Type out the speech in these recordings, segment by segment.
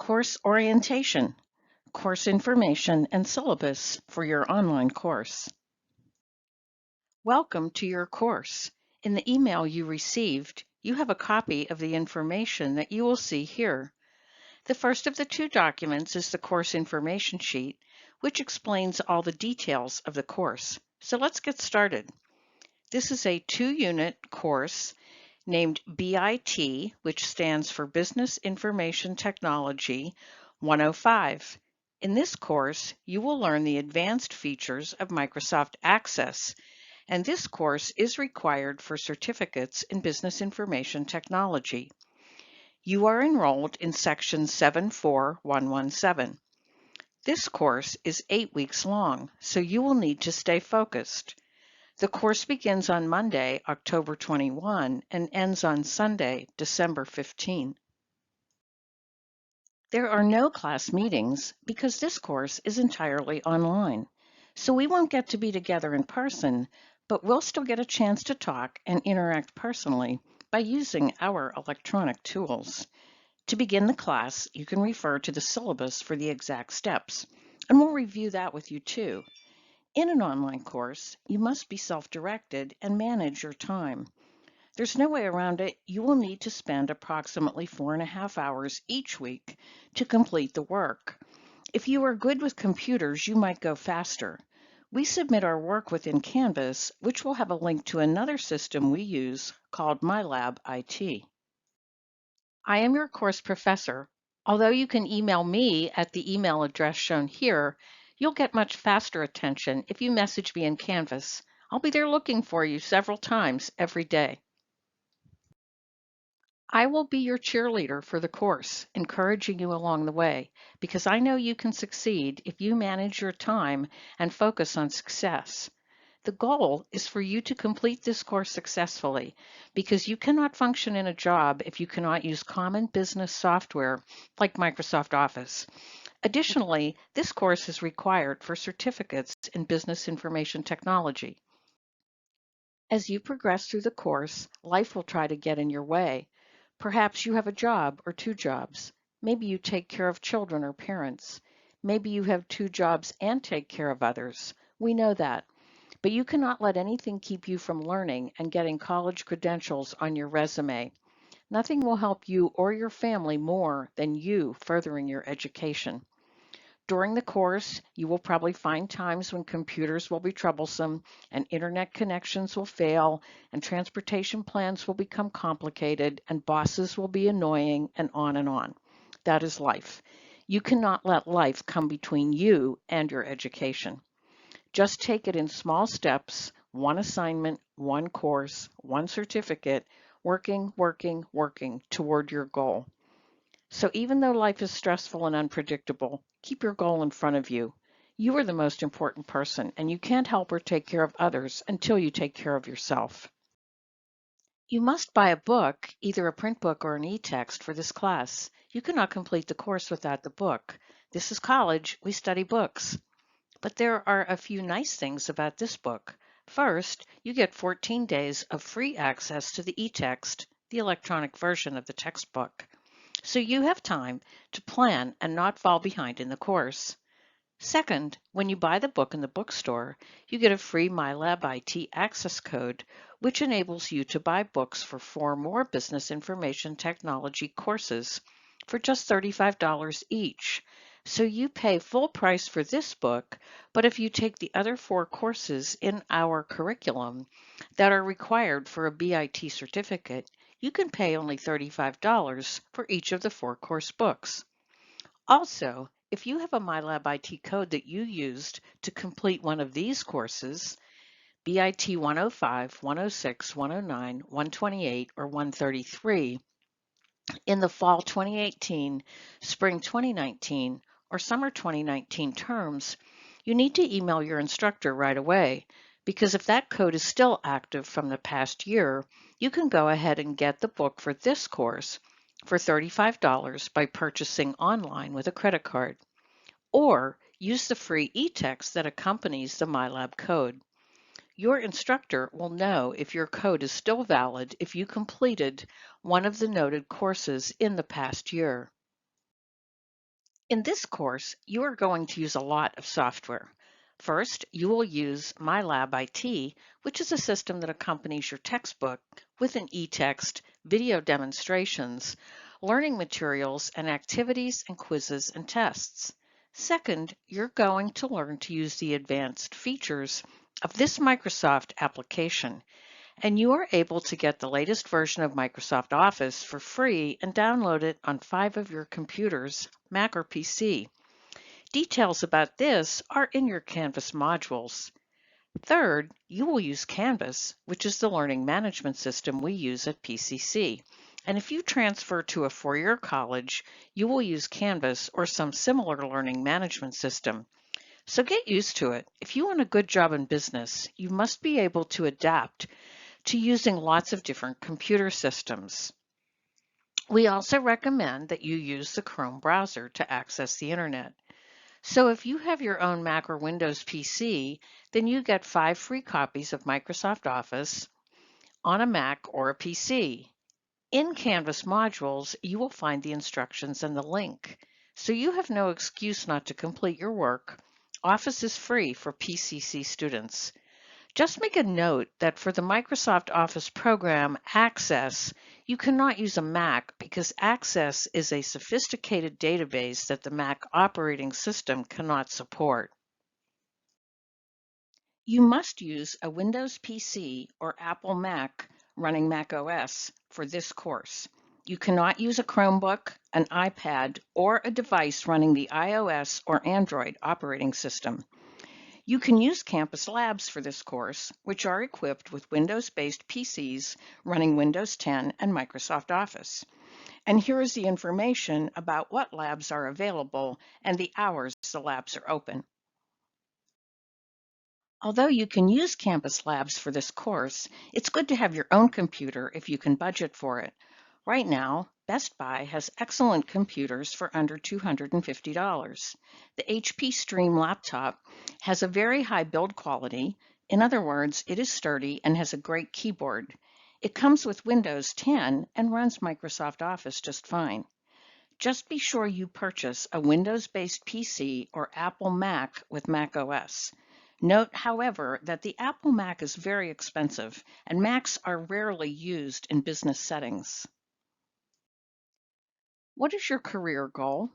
Course orientation, course information, and syllabus for your online course. Welcome to your course. In the email you received, you have a copy of the information that you will see here. The first of the two documents is the course information sheet, which explains all the details of the course. So let's get started. This is a 2-unit course named BIT, which stands for Business Information Technology 105. In this course, you will learn the advanced features of Microsoft Access, and this course is required for certificates in Business Information Technology. You are enrolled in Section 74117. This course is 8 weeks long, so you will need to stay focused. The course begins on Monday, October 21, and ends on Sunday, December 15. There are no class meetings because this course is entirely online. So we won't get to be together in person, but we'll still get a chance to talk and interact personally by using our electronic tools. To begin the class, you can refer to the syllabus for the exact steps, and we'll review that with you too. In an online course, you must be self-directed and manage your time. There's no way around it. You will need to spend approximately 4.5 hours each week to complete the work. If you are good with computers, you might go faster. We submit our work within Canvas, which will have a link to another system we use called MyLab IT. I am your course professor. Although you can email me at the email address shown here, you'll get much faster attention if you message me in Canvas. I'll be there looking for you several times every day. I will be your cheerleader for the course, encouraging you along the way, because I know you can succeed if you manage your time and focus on success. The goal is for you to complete this course successfully, because you cannot function in a job if you cannot use common business software like Microsoft Office. Additionally, this course is required for certificates in Business Information Technology. As you progress through the course, life will try to get in your way. Perhaps you have a job or 2 jobs. Maybe you take care of children or parents. Maybe you have 2 jobs and take care of others. We know that. But you cannot let anything keep you from learning and getting college credentials on your resume. Nothing will help you or your family more than you furthering your education. During the course, you will probably find times when computers will be troublesome and internet connections will fail and transportation plans will become complicated and bosses will be annoying and on and on. That is life. You cannot let life come between you and your education. Just take it in small steps, one assignment, one course, one certificate, working toward your goal. So even though life is stressful and unpredictable, keep your goal in front of you. You are the most important person, and you can't help or take care of others until you take care of yourself. You must buy a book, either a print book or an e-text for this class. You cannot complete the course without the book. This is college, we study books. But there are a few nice things about this book. First, you get 14 days of free access to the e-text, the electronic version of the textbook. So you have time to plan and not fall behind in the course. Second, when you buy the book in the bookstore, you get a free MyLab IT access code, which enables you to buy books for 4 more business information technology courses for just $35 each. So you pay full price for this book, but if you take the other 4 courses in our curriculum that are required for a BIT certificate, you can pay only $35 for each of the 4 course books. Also, if you have a MyLab IT code that you used to complete one of these courses, BIT 105, 106, 109, 128, or 133, in the fall 2018, spring 2019, or summer 2019 terms, you need to email your instructor right away, because if that code is still active from the past year, you can go ahead and get the book for this course for $35 by purchasing online with a credit card, or use the free e-text that accompanies the MyLab code. Your instructor will know if your code is still valid if you completed one of the noted courses in the past year. In this course, you are going to use a lot of software. First, you will use MyLab IT, which is a system that accompanies your textbook with an e-text, video demonstrations, learning materials, and activities and quizzes and tests. Second, you're going to learn to use the advanced features of this Microsoft application, and you are able to get the latest version of Microsoft Office for free and download it on 5 of your computers, Mac or PC. Details about this are in your Canvas modules. Third, you will use Canvas, which is the learning management system we use at PCC. And if you transfer to a four-year college, you will use Canvas or some similar learning management system. So get used to it. If you want a good job in business, you must be able to adapt to using lots of different computer systems. We also recommend that you use the Chrome browser to access the internet. So if you have your own Mac or Windows PC, then you get 5 free copies of Microsoft Office on a Mac or a PC. In Canvas modules, you will find the instructions and the link. So you have no excuse not to complete your work. Office is free for PCC students. Just make a note that for the Microsoft Office program Access, you cannot use a Mac because Access is a sophisticated database that the Mac operating system cannot support. You must use a Windows PC or Apple Mac running Mac OS for this course. You cannot use a Chromebook, an iPad, or a device running the iOS or Android operating system. You can use Campus Labs for this course, which are equipped with Windows-based PCs running Windows 10 and Microsoft Office. And here is the information about what labs are available and the hours the labs are open. Although you can use Campus Labs for this course, it's good to have your own computer if you can budget for it. Right now, Best Buy has excellent computers for under $250. The HP Stream laptop has a very high build quality. In other words, it is sturdy and has a great keyboard. It comes with Windows 10 and runs Microsoft Office just fine. Just be sure you purchase a Windows-based PC or Apple Mac with Mac OS. Note, however, that the Apple Mac is very expensive and Macs are rarely used in business settings. What is your career goal?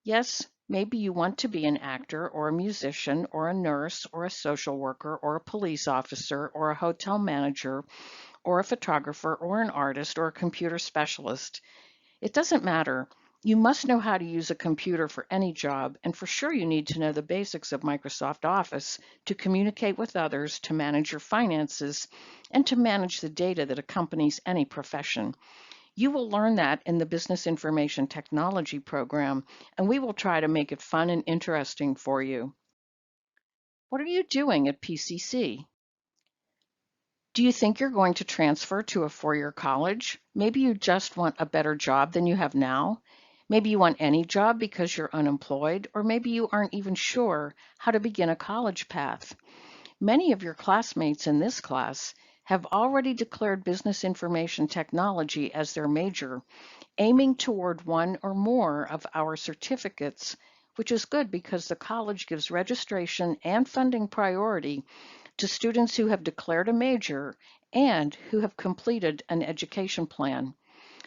Yes, maybe you want to be an actor or a musician or a nurse or a social worker or a police officer or a hotel manager or a photographer or an artist or a computer specialist. It doesn't matter. You must know how to use a computer for any job, and for sure you need to know the basics of Microsoft Office to communicate with others, to manage your finances, and to manage the data that accompanies any profession. You will learn that in the Business Information Technology program, and we will try to make it fun and interesting for you. What are you doing at PCC? Do you think you're going to transfer to a four-year college? Maybe you just want a better job than you have now. Maybe you want any job because you're unemployed, or maybe you aren't even sure how to begin a college path. Many of your classmates in this class have already declared business information technology as their major, aiming toward one or more of our certificates, which is good because the college gives registration and funding priority to students who have declared a major and who have completed an education plan.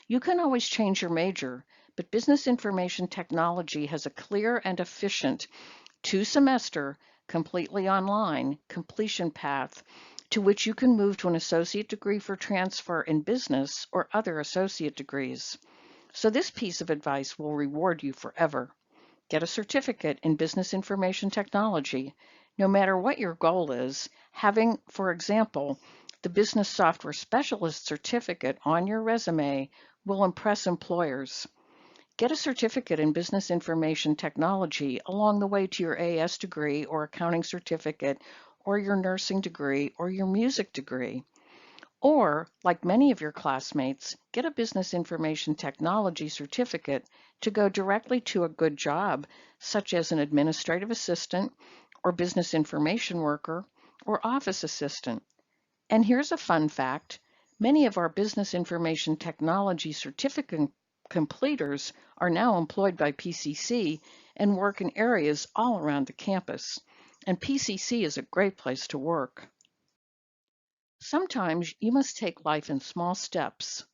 You can always change your major, but Business Information Technology has a clear and efficient two-semester, completely online completion path to which you can move to an associate degree for transfer in business or other associate degrees. So this piece of advice will reward you forever. Get a certificate in business information technology. No matter what your goal is, having, for example, the Business Software Specialist certificate on your resume will impress employers. Get a certificate in business information technology along the way to your AS degree or accounting certificate or your nursing degree or your music degree. Or, like many of your classmates, get a business information technology certificate to go directly to a good job, such as an administrative assistant or business information worker or office assistant. And here's a fun fact. Many of our business information technology certificate completers are now employed by PCC and work in areas all around the campus. And PCC is a great place to work. Sometimes you must take life in small steps.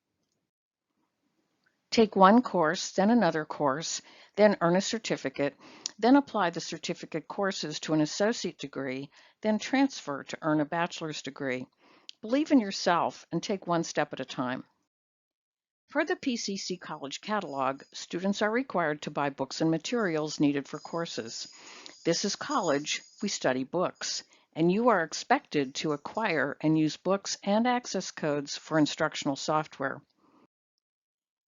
Take one course, then another course, then earn a certificate, then apply the certificate courses to an associate degree, then transfer to earn a bachelor's degree. Believe in yourself and take one step at a time. Per the PCC College Catalog, students are required to buy books and materials needed for courses. This is college, we study books, and you are expected to acquire and use books and access codes for instructional software.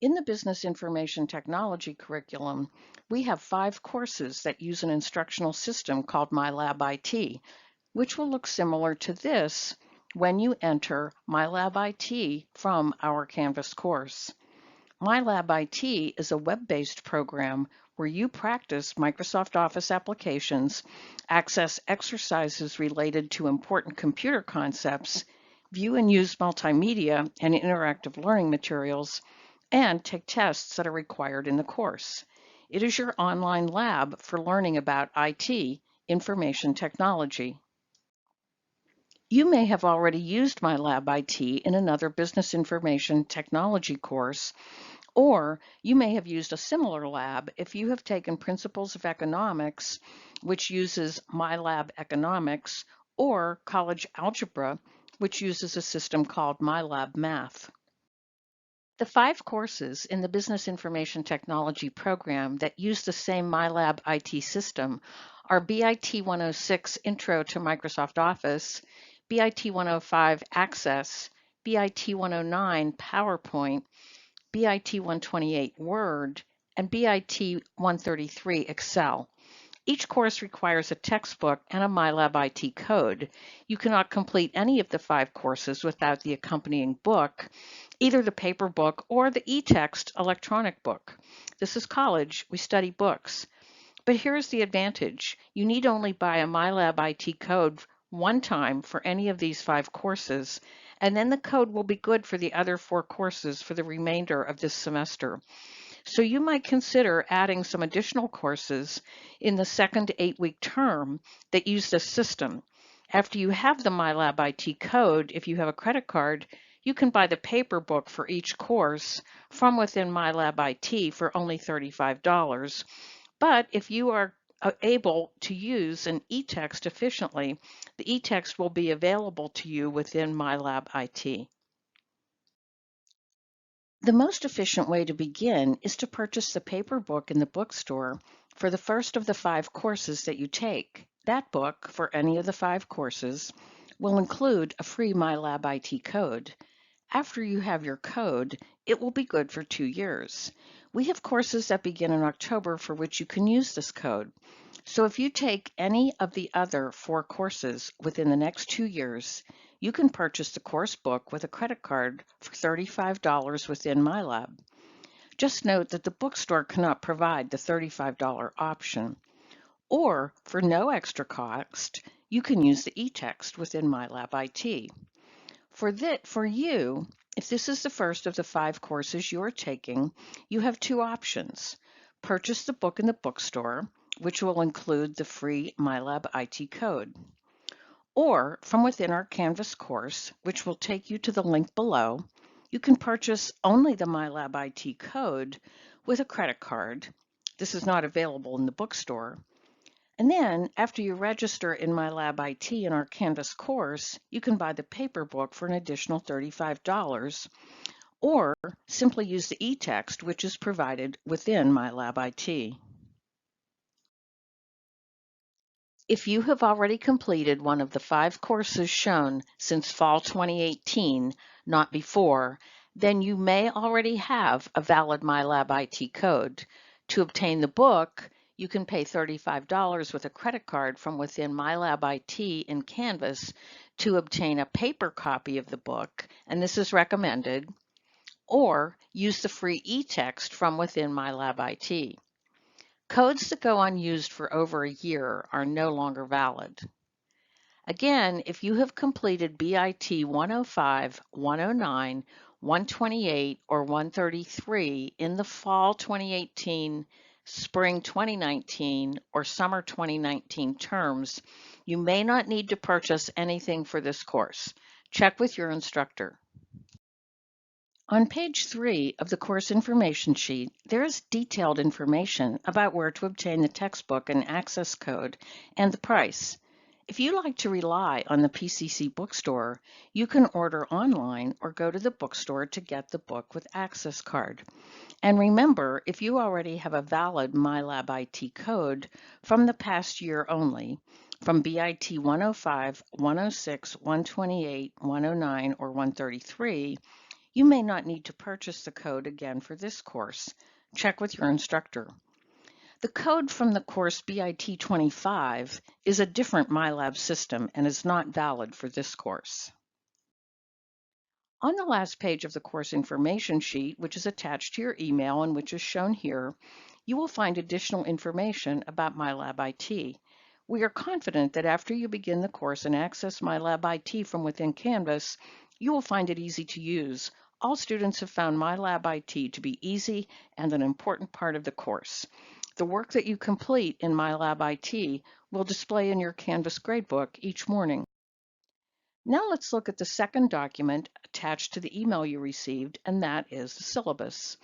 In the Business Information Technology curriculum, we have 5 courses that use an instructional system called MyLab IT, which will look similar to this when you enter MyLab IT from our Canvas course. MyLab IT is a web-based program where you practice Microsoft Office applications, access exercises related to important computer concepts, view and use multimedia and interactive learning materials, and take tests that are required in the course. It is your online lab for learning about IT, information technology. You may have already used MyLab IT in another business information technology course, or you may have used a similar lab if you have taken Principles of Economics, which uses MyLab Economics, or College Algebra, which uses a system called MyLab Math. The 5 courses in the Business Information Technology program that use the same MyLab IT system are BIT 106 Intro to Microsoft Office, BIT 105 Access, BIT 109 PowerPoint, BIT 128 Word, and BIT 133 Excel. Each course requires a textbook and a MyLab IT code. You cannot complete any of the 5 courses without the accompanying book, either the paper book or the e-text electronic book. This is college, we study books. But here's the advantage. You need only buy a MyLab IT code one time for any of these 5 courses, and then the code will be good for the other 4 courses for the remainder of this semester. So you might consider adding some additional courses in the second 8-week term that use this system. After you have the MyLab IT code, if you have a credit card, you can buy the paper book for each course from within MyLab IT for only $35. But if you are able to use an e-text efficiently, the e-text will be available to you within MyLab IT. The most efficient way to begin is to purchase the paper book in the bookstore for the first of the 5 courses that you take. That book, for any of the 5 courses, will include a free MyLab IT code. After you have your code, it will be good for 2 years. We have courses that begin in October for which you can use this code. So if you take any of the other 4 courses within the next 2 years, you can purchase the course book with a credit card for $35 within MyLab. Just note that the bookstore cannot provide the $35 option. Or, for no extra cost, you can use the e-text within MyLab IT. For you, if this is the first of the 5 courses you are taking, you have 2 options. Purchase the book in the bookstore, which will include the free MyLab IT code. Or from within our Canvas course, which will take you to the link below, you can purchase only the MyLab IT code with a credit card. This is not available in the bookstore. And then, after you register in MyLab IT in our Canvas course, you can buy the paper book for an additional $35, or simply use the e-text, which is provided within MyLab IT. If you have already completed one of the 5 courses shown since fall 2018, not before, then you may already have a valid MyLab IT code. To obtain the book, you can pay $35 with a credit card from within MyLab IT in Canvas to obtain a paper copy of the book, and this is recommended, or use the free e-text from within MyLab IT. Codes that go unused for over a year are no longer valid. Again, if you have completed BIT 105, 109, 128, or 133 in the fall 2018 spring 2019 or summer 2019 terms, you may not need to purchase anything for this course. Check with your instructor. On page 3 of the course information sheet, there is detailed information about where to obtain the textbook and access code and the price. If you like to rely on the PCC bookstore, you can order online or go to the bookstore to get the book with access card. And remember, if you already have a valid MyLab IT code from the past year only, from BIT 105, 106, 128, 109, or 133, you may not need to purchase the code again for this course. Check with your instructor. The code from the course BIT 25 is a different MyLab system and is not valid for this course. On the last page of the course information sheet, which is attached to your email and which is shown here, you will find additional information about MyLab IT. We are confident that after you begin the course and access MyLab IT from within Canvas, you will find it easy to use. All students have found MyLab IT to be easy and an important part of the course. The work that you complete in MyLab IT will display in your Canvas gradebook each morning. Now let's look at the second document attached to the email you received, and that is the syllabus.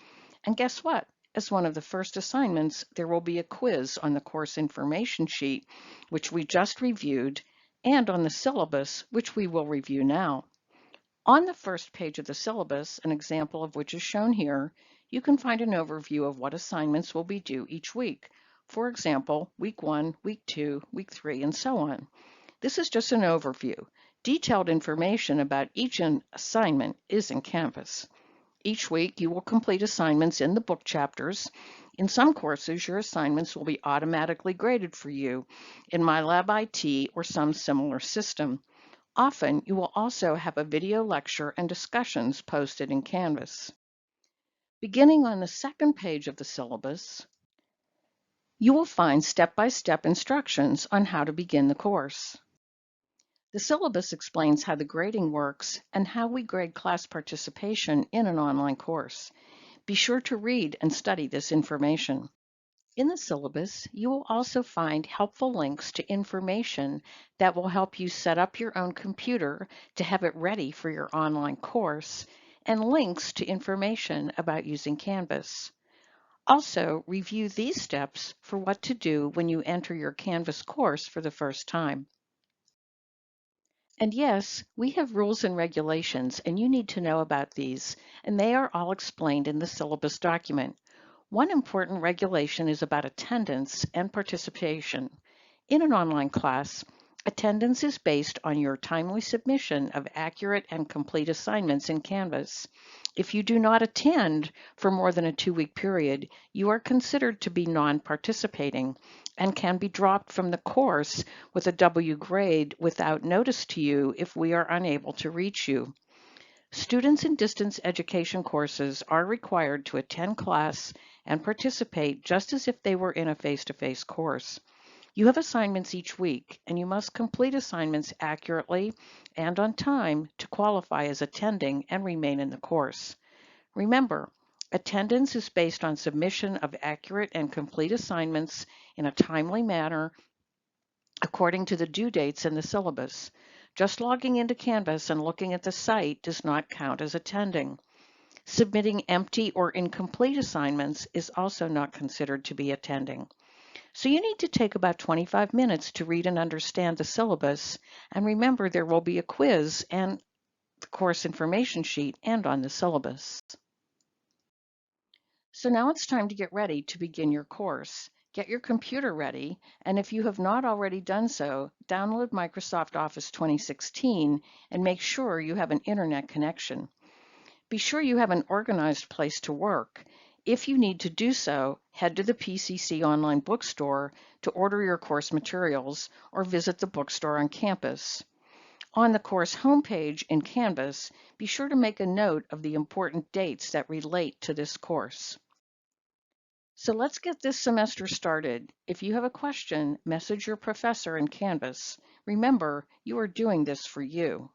And guess what? As one of the first assignments, there will be a quiz on the course information sheet, which we just reviewed, and on the syllabus, which we will review now. On the first page of the syllabus, an example of which is shown here, you can find an overview of what assignments will be due each week. For example, week 1, week 2, week 3, and so on. This is just an overview. Detailed information about each assignment is in Canvas. Each week, you will complete assignments in the book chapters. In some courses, your assignments will be automatically graded for you in MyLab IT or some similar system. Often, you will also have a video lecture and discussions posted in Canvas. Beginning on the second page of the syllabus, you will find step-by-step instructions on how to begin the course. The syllabus explains how the grading works and how we grade class participation in an online course. Be sure to read and study this information. In the syllabus, you will also find helpful links to information that will help you set up your own computer to have it ready for your online course, and links to information about using Canvas. Also, review these steps for what to do when you enter your Canvas course for the first time. And yes, we have rules and regulations, and you need to know about these, and they are all explained in the syllabus document. One important regulation is about attendance and participation. In an online class, attendance is based on your timely submission of accurate and complete assignments in Canvas. If you do not attend for more than a 2-week period, you are considered to be non-participating and can be dropped from the course with a W grade without notice to you if we are unable to reach you. Students in distance education courses are required to attend class and participate just as if they were in a face-to-face course. You have assignments each week, and you must complete assignments accurately and on time to qualify as attending and remain in the course. Remember, attendance is based on submission of accurate and complete assignments in a timely manner according to the due dates in the syllabus. Just logging into Canvas and looking at the site does not count as attending. Submitting empty or incomplete assignments is also not considered to be attending. So you need to take about 25 minutes to read and understand the syllabus, and remember there will be a quiz and the course information sheet and on the syllabus. So now it's time to get ready to begin your course. Get your computer ready, and if you have not already done so, download Microsoft Office 2016 and make sure you have an internet connection. Be sure you have an organized place to work. If you need to do so, head to the PCC online bookstore to order your course materials or visit the bookstore on campus. On the course homepage in Canvas, be sure to make a note of the important dates that relate to this course. So let's get this semester started. If you have a question, message your professor in Canvas. Remember, you are doing this for you.